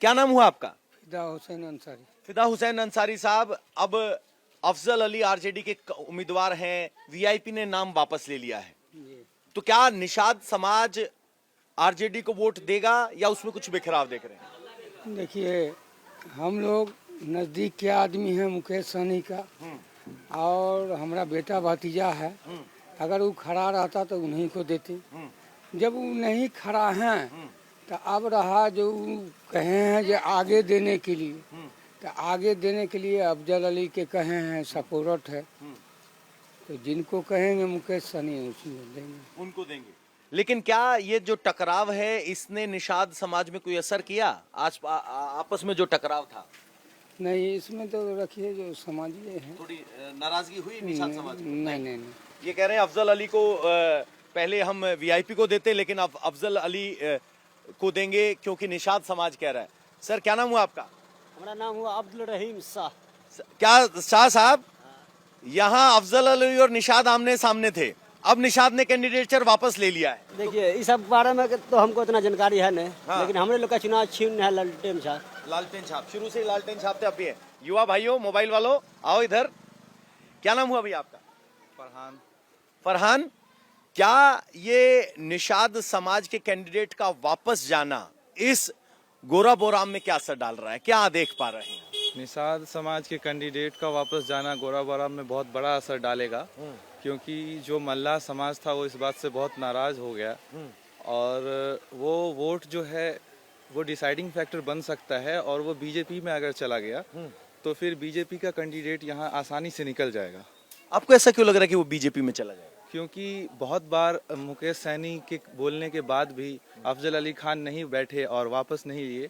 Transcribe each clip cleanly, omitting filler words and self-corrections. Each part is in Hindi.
क्या नाम हुआ आपका? फिदा हुसैन अंसारी। फिदा हुसैन अंसारी साहब, अब अफजल अली आरजेडी के उम्मीदवार हैं, वीआईपी ने नाम वापस ले लिया है, तो क्या निषाद समाज आरजेडी को वोट देगा या उसमें कुछ बिखराव देख रहे हैं? देखिए, हम लोग नज़दीक के आदमी हैं मुकेश सहनी का, और हमारा बेटा भतीजा है। अगर वो खड़ा रहता तो उन्हीं को देते। जब वो नहीं खड़ा हैं तो अब रहा जो कहे हैं जो आगे देने के लिए, तो आगे देने के लिए अफजल अली के कहे हैं सपोर्ट है, तो जिनको कहेंगे मुकेश सहनी उसमें देंगे, उनको देंगे। लेकिन क्या ये जो टकराव है इसने निषाद समाज में कोई असर किया? आज आपस में जो टकराव था, नहीं इसमें तो रखिए जो समाजी है। थोड़ी नाराजगी हुई निषाद समाज में? नहीं। ये कह रहे हैं अफजल अली को पहले हम वीआईपी को देते, लेकिन अब अफजल अली को देंगे क्योंकि निषाद समाज कह रहा है। सर, क्या नाम हुआ आपका? हमारा नाम हुआ अब्दुल रहीम शाह। क्या शाह साहब, यहाँ अफजल अली और निषाद आमने सामने थे, अब निषाद ने कैंडिडेचर वापस ले लिया है। देखिए, इस सब बारे में तो हमको इतना जानकारी है नहीं। हाँ। लेकिन हमरे लोग का चुनाव चिन्ह है लालटेन छाप। लालटेन छाप, शुरू से लालटेन छाप थे, अब भी है। युवा भाइयों, मोबाइल वालों, आओ इधर। क्या नाम हुआ भैया आपका? फरहान। फरहान, क्या ये निषाद समाज के कैंडिडेट का वापस जाना इस गोरा बोराम में क्या असर डाल रहा है, क्या देख पा रहे हैं? निषाद समाज के कैंडिडेट का वापस जाना गोराबोरा में बहुत बड़ा असर डालेगा, क्योंकि जो मल्लाह समाज था वो इस बात से बहुत नाराज हो गया, और वो वोट जो है वो डिसाइडिंग फैक्टर बन सकता है, और वो बीजेपी में अगर चला गया तो फिर बीजेपी का कैंडिडेट यहाँ आसानी से निकल जाएगा। आपको ऐसा क्यों लग रहा है कि वो बीजेपी में चला जाएगा? क्योंकि बहुत बार मुकेश सहनी के बोलने के बाद भी अफजल अली खान नहीं बैठे और वापस नहीं लिए,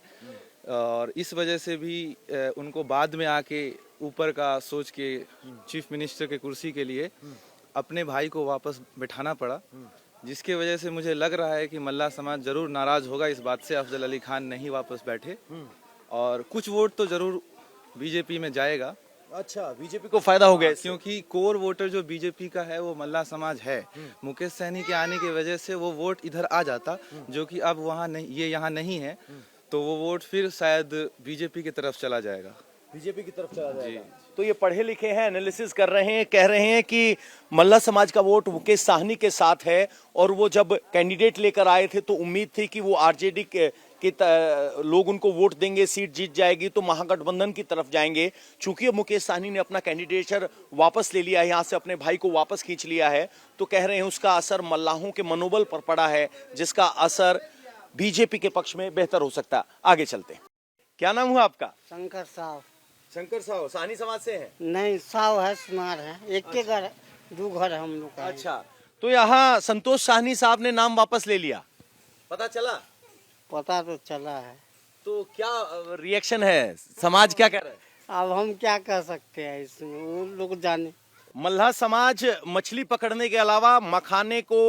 और इस वजह से भी उनको बाद में आके ऊपर का सोच के चीफ मिनिस्टर के कुर्सी के लिए अपने भाई को वापस बिठाना पड़ा, जिसके वजह से मुझे लग रहा है कि मल्लाह समाज जरूर नाराज होगा इस बात से अफजल अली खान नहीं वापस बैठे, और कुछ वोट तो जरूर बीजेपी में जाएगा। अच्छा, बीजेपी को फायदा हो गया, क्योंकि कोर वोटर जो बीजेपी का है वो मल्लाह समाज है। मुकेश सहनी के आने की वजह से वो वोट इधर आ जाता, जो कि अब वहाँ नहीं, ये यहाँ नहीं है, तो वो वोट फिर शायद बीजेपी की तरफ चला जाएगा। बीजेपी की तरफ चला जाएगा। तो ये पढ़े लिखे हैं, एनालिसिस कर रहे हैं, कह रहे हैं कि मल्ला समाज का वोट मुकेश साहनी के साथ है, और वो जब कैंडिडेट लेकर आए थे तो उम्मीद थी कि वो आरजेडी के लोग उनको वोट देंगे, सीट जीत जाएगी तो महागठबंधन की तरफ जाएंगे। चूंकि मुकेश साहनी ने अपना कैंडिडेचर वापस ले लिया है, यहाँ से अपने भाई को वापस खींच लिया है, तो कह रहे हैं उसका असर मल्लाहों के मनोबल पर पड़ा है, जिसका असर बीजेपी के पक्ष में बेहतर हो सकता है। आगे चलते हैं। क्या नाम हुआ आपका? शंकर साहब। शंकर साहब, साहनी समाज से हैं? नहीं, साहब है, सुनार है, एक के घर, दो घर है हम लोग का। अच्छा, तो यहाँ संतोष साहनी साहब ने नाम वापस ले लिया, पता चला? पता तो चला है। तो क्या रिएक्शन है, समाज क्या कह रहा है? अब हम क्या कह सकते हैं इसमें, वो लोग जाने। मल्लाह समाज मछली पकड़ने के अलावा मखाने को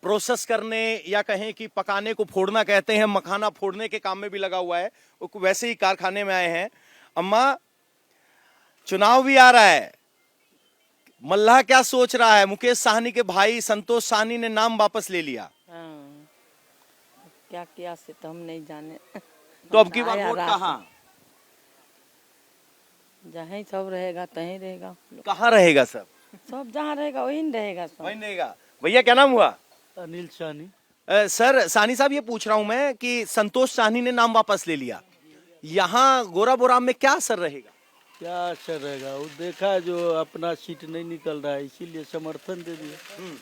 प्रोसेस करने या कहें कि पकाने को फोड़ना कहते हैं, मखाना फोड़ने के काम में भी लगा हुआ है, वो वैसे ही कारखाने में आए हैं। अम्मा, चुनाव भी आ रहा है, मल्लाह क्या सोच रहा है? मुकेश साहनी के भाई संतोष साहनी ने नाम वापस ले लिया, क्या किया से तो हम नहीं जाने। तो अब की बार वोट कहाँ? जहाँ सब रहेगा तहीं रहेगा। कहाँ रहेगा? सब जहाँ रहेगा वहीं रहेगा, सब वहीं रहेगा। भैया, क्या नाम हुआ? अनिल साहनी। सर, साहनी साहब, ये पूछ रहा हूं मैं कि संतोष साहनी ने नाम वापस ले लिया, यहाँ गोरा बोराम में क्या असर रहेगा? क्या असर रहेगा, वो देखा जो अपना सीट नहीं निकल रहा है इसीलिए समर्थन दे दिया।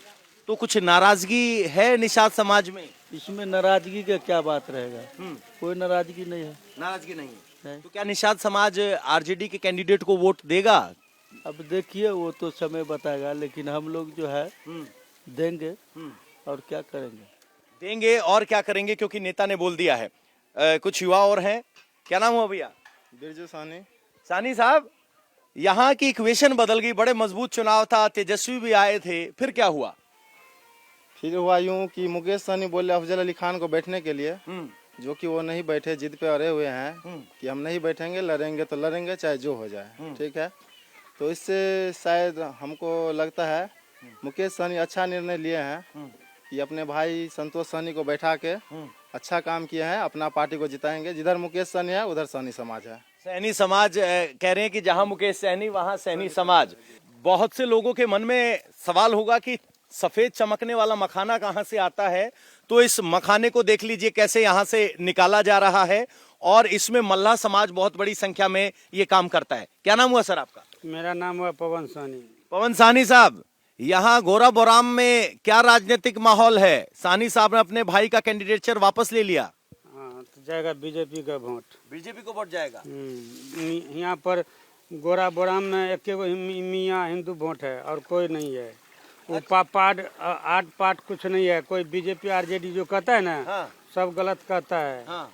तो कुछ नाराजगी है निषाद समाज में? इसमें नाराजगी का क्या बात रहेगा, कोई नाराजगी नहीं है। नाराजगी नहीं है। तो क्या निषाद समाज आरजेडी के कैंडिडेट को वोट देगा? अब देखिए, वो तो समय बताएगा, लेकिन हम लोग जो है देंगे, और क्या करेंगे? देंगे और क्या करेंगे, क्योंकि नेता ने बोल दिया है। कुछ युवा और हैं। क्या नाम हुआ भैया? बिरजू साहनी। साहनी साहब, यहाँ की इक्वेशन बदल गई, बड़े मजबूत चुनाव था, तेजस्वी भी आए थे, फिर क्या हुआ? फिर हुआ यूं कि मुकेश सहनी बोले अफजल अली खान को बैठने के लिए, जो कि वो नहीं बैठे, जिद पे अड़े हुए हैं कि हम नहीं बैठेंगे, लड़ेंगे तो लड़ेंगे चाहे जो हो जाए, ठीक है। तो इससे शायद हमको लगता है मुकेश सहनी अच्छा निर्णय लिए हैं कि अपने भाई संतोष सहनी को बैठा के अच्छा काम किए हैं, अपना पार्टी को जिताएंगे। जिधर मुकेश सहनी है उधर सहनी समाज है। सहनी समाज कह रहे हैं कि जहां मुकेश सहनी वहां सहनी समाज। बहुत से लोगों के मन में सवाल होगा कि सफेद चमकने वाला मखाना कहां से आता है, तो इस मखाने को देख लीजिए कैसे यहां से निकाला जा रहा है और इसमें मल्लाह समाज बहुत बड़ी संख्या में ये काम करता है। क्या नाम हुआ सर आपका? मेरा नाम हुआ पवन सहनी। पवन साहनी साहब, यहाँ गोरा बोराम में क्या राजनीतिक माहौल है? साहनी साहब ने अपने भाई का कैंडिडेचर वापस ले लिया। हाँ, तो जाएगा बीजेपी का वोट। बीजेपी को वोट जाएगा। यहाँ पर गोरा बोराम में एक मियाँ हिंदू वोट है और कोई नहीं है। वो आठ पाठ कुछ नहीं है। कोई बीजेपी आरजेडी जो कहता है ना, हाँ। सब गलत कहता है। हाँ।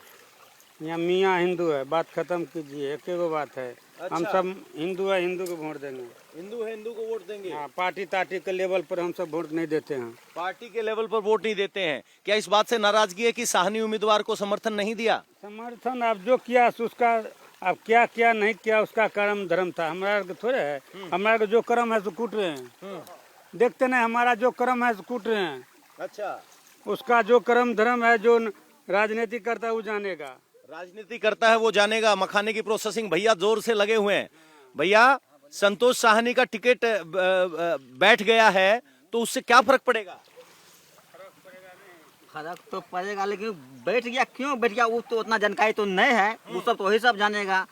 यहाँ मियाँ हिंदू है, बात खत्म कीजिए। एक एगो बात है। अच्छा। हम सब हिंदू है, हिंदू को वोट देंगे। हिंदू है, हिंदू को वोट देंगे। हाँ, पार्टी तार्टी के लेवल पर हम सब वोट नहीं देते हैं। पार्टी के लेवल पर वोट नहीं देते हैं। क्या इस बात से नाराजगी है कि साहनी उम्मीदवार को समर्थन नहीं दिया? समर्थन अब जो किया उसका, अब क्या किया नहीं किया उसका कर्म धर्म था। हमारा थोड़े है, हमारा जो कर्म है सो कूट रहे हैं। देखते नहीं, हमारा जो कर्म है सो कूट रहे हैं। अच्छा, उसका जो कर्म धर्म है, जो राजनीति करता है वो जानेगा। राजनीति करता है वो जानेगा। मखाने की प्रोसेसिंग भैया जोर से लगे हुए हैं। भैया, संतोष साहनी का टिकट बैठ गया है तो उससे क्या फर्क पड़ेगा? फर्क तो पड़ेगा, लेकिन बैठ गया क्यों बैठ गया वो तो उतना जानकारी तो नहीं है। वो सब तो वही सब जानेगा।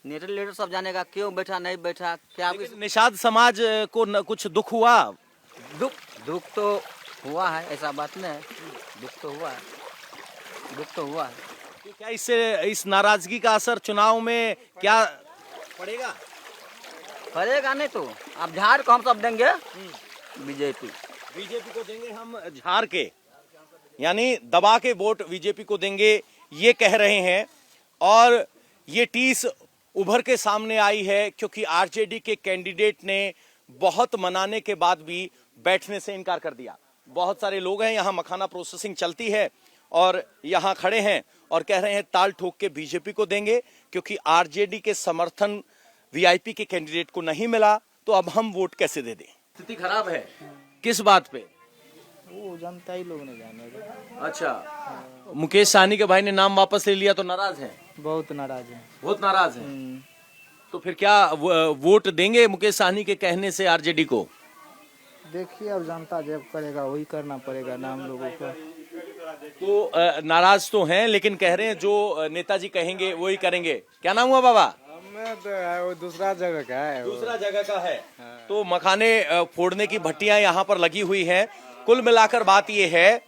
नेता लीडर सब जानेगा क्यों बैठा नहीं बैठा क्या। निषाद समाज को कुछ दुख हुआ? दुख तो हुआ है, ऐसा बात नहीं है। दुख तो हुआ है, दुख तो हुआ है। तो क्या इससे इस नाराजगी का असर चुनाव में क्या पड़ेगा? पड़ेगा नहीं तो अब झाड़ को हम सब देंगे बीजेपी। बीजेपी को देंगे हम झाड़ के, यानी दबा के वोट बीजेपी को देंगे, ये कह रहे हैं। और ये टीस उभर के सामने आई है क्योंकि आरजेडी के कैंडिडेट ने बहुत मनाने के बाद भी बैठने से इनकार कर दिया। बहुत सारे लोग हैं, यहाँ मखाना प्रोसेसिंग चलती है और यहाँ खड़े हैं और कह रहे हैं ताल ठोक के बीजेपी को देंगे क्योंकि आरजेडी के समर्थन वीआईपी के कैंडिडेट को नहीं मिला, तो अब हम वोट कैसे दे दें? स्थिति खराब है। किस बात पे? वो जनता ही लोग नहीं जानेगा। अच्छा, मुकेश सहनी के भाई ने नाम वापस ले लिया तो नाराज हैं? बहुत नाराज है। बहुत नाराज हैं। तो फिर क्या वोट देंगे मुकेश सहनी के कहने से आरजेडी को? देखिए अब जनता जब करेगा वही करना पड़ेगा नाम लोगों को। तो नाराज तो हैं, लेकिन कह रहे हैं जो नेताजी कहेंगे वही करेंगे। क्या नाम हुआ बाबा? तो वो दूसरा जगह का है। दूसरा जगह का है। तो मखाने फोड़ने की भट्टियां यहाँ पर लगी हुई हैं। कुल मिलाकर बात यह है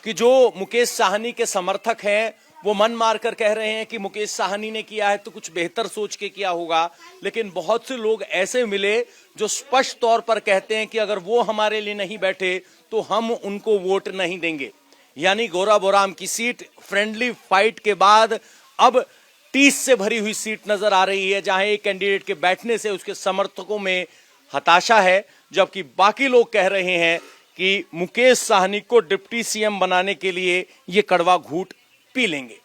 कि जो मुकेश सहनी के समर्थक हैं वो मन मार कर कह रहे हैं कि मुकेश सहनी ने किया है तो कुछ बेहतर सोच के किया होगा, लेकिन बहुत से लोग ऐसे मिले जो स्पष्ट तौर पर कहते हैं कि अगर वो हमारे लिए नहीं बैठे तो हम उनको वोट नहीं देंगे। यानी गोरा बोराम की सीट फ्रेंडली फाइट के बाद अब 30 से भरी हुई सीट नजर आ रही है, जहां एक कैंडिडेट के बैठने से उसके समर्थकों में हताशा है, जबकि बाकी लोग कह रहे हैं कि मुकेश सहनी को डिप्टी सीएम बनाने के लिए ये कड़वा घूंट पी लेंगे।